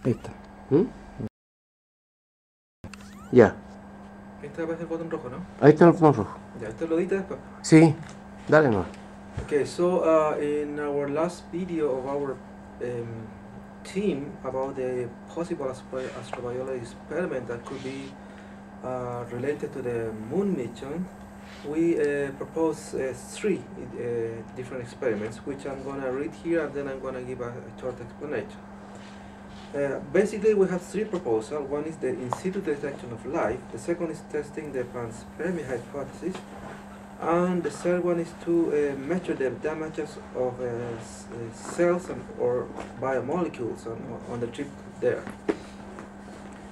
Ahí está. Ya. Ahí está, aparece el botón rojo, ¿no? Ahí está el botón rojo. Ya, esto lo edita después. Sí, dale nomás. Okay, so in our last video of our team about the possible astrobiology experiment that could be related to the moon mission, we proposed three different experiments, which I'm going to read here and then I'm going to give a short explanation. Basically, we have three proposals. One is the in situ detection of life, the second is testing the panspermia hypothesis, and the third one is to measure the damages of cells or biomolecules on the trip there.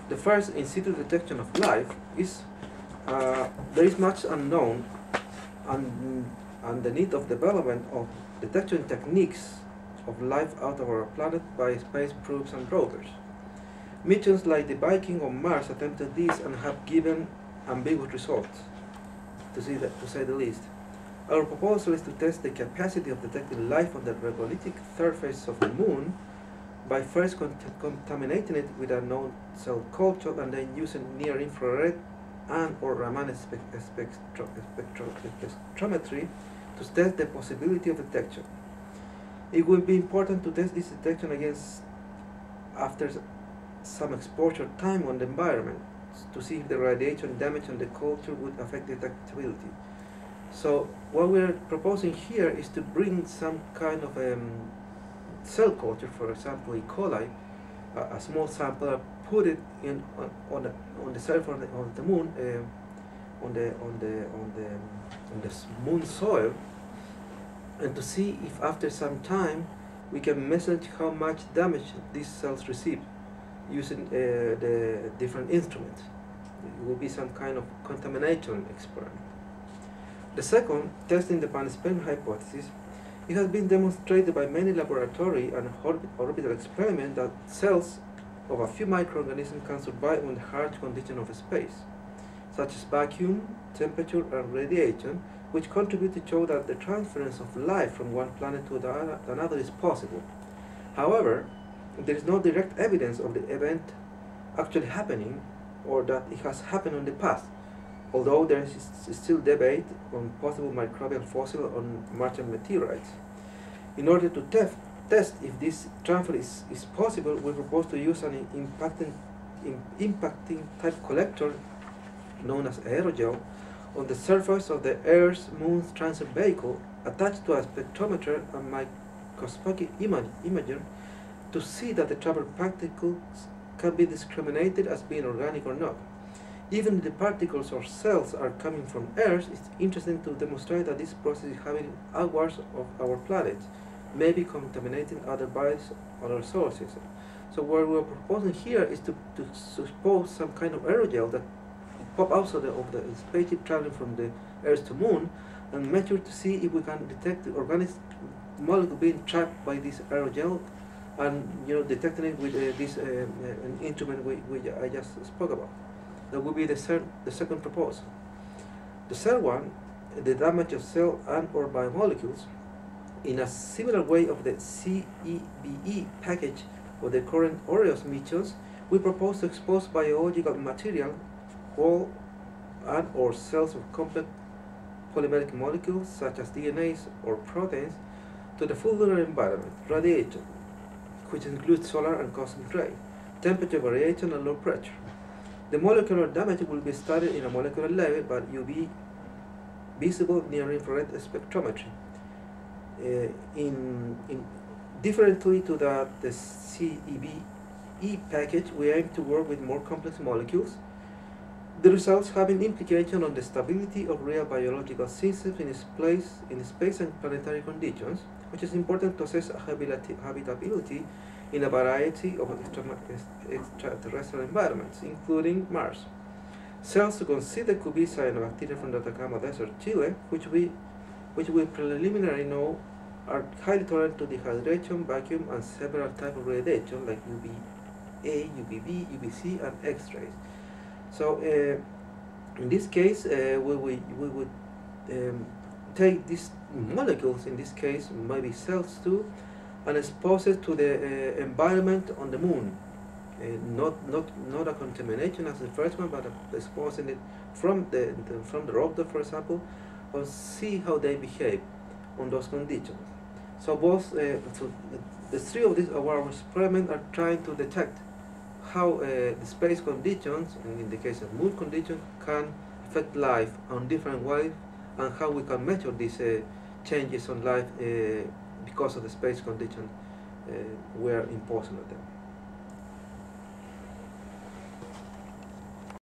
The first in situ detection of life is there is much unknown and the need of development of detection techniques of life out of our planet by space probes and rovers. Missions like the Viking on Mars attempted this and have given ambiguous results, to say the least. Our proposal is to test the capacity of detecting life on the regolithic surface of the moon by first contaminating it with a known cell culture and then using near-infrared and or Raman spectrometry to test the possibility of detection. It will be important to test this detection against after some exposure time on the environment to see if the radiation damage on the culture would affect detectability. So what we're proposing here is to bring some kind of cell culture, for example, E. coli, a small sample, put it in on the surface of the moon, on the moon soil, and to see if after some time we can measure how much damage these cells receive using the different instruments. It will be some kind of contamination experiment. The second, testing the panspermia hypothesis, it has been demonstrated by many laboratory and orbital experiments that cells of a few microorganisms can survive on the harsh conditions of space, such as vacuum, temperature, and radiation, which contribute to show that the transference of life from one planet to another is possible. However, there is no direct evidence of the event actually happening or that it has happened in the past, although there is still debate on possible microbial fossil on Martian meteorites. In order to test if this transfer is possible, we propose to use an impacting type collector known as aerogel on the surface of the Earth's Moon's transit vehicle attached to a spectrometer and microscopic imager to see that the travel particles can be discriminated as being organic or not. Even if the particles or cells are coming from Earth, it's interesting to demonstrate that this process is happening outwards of our planet, maybe contaminating other bodies or other solar systems. So what we're proposing here is to suppose some kind of aerogel that pop out of the spaceship traveling from the Earth to Moon and measure to see if we can detect the organic molecule being trapped by this aerogel and detecting it with this an instrument which I just spoke about. That would be the second proposal. The third one, the damage of cell and or biomolecules, in a similar way of the CEBE package of the current Orioles missions, we propose to expose biological material, whole and or cells of complex polymeric molecules such as DNAs or proteins to the full lunar environment, radiation, which includes solar and cosmic ray, temperature variation and low pressure. The molecular damage will be studied in a molecular level by UV visible near-infrared spectrometry. Differently to the CEBE package, we aim to work with more complex molecules, the results having implication on the stability of real biological systems in space and planetary conditions, which is important to assess habitability in a variety of extraterrestrial environments, including Mars. Cells to consider could be cyanobacteria from the Atacama Desert, Chile, which we preliminarily know are highly tolerant to dehydration, vacuum, and several types of radiation like UVA, UVB, UVC, and X-rays. So in this case, we would take these molecules, in this case maybe cells too, and expose it to the environment on the moon not a contamination as the first one, but exposing it from the robot, for example, and see how they behave on those conditions. So the three of these our experiments are trying to detect how the space conditions, and in the case of mood conditions, can affect life on different ways, and how we can measure these changes on life because of the space conditions we are imposing on them.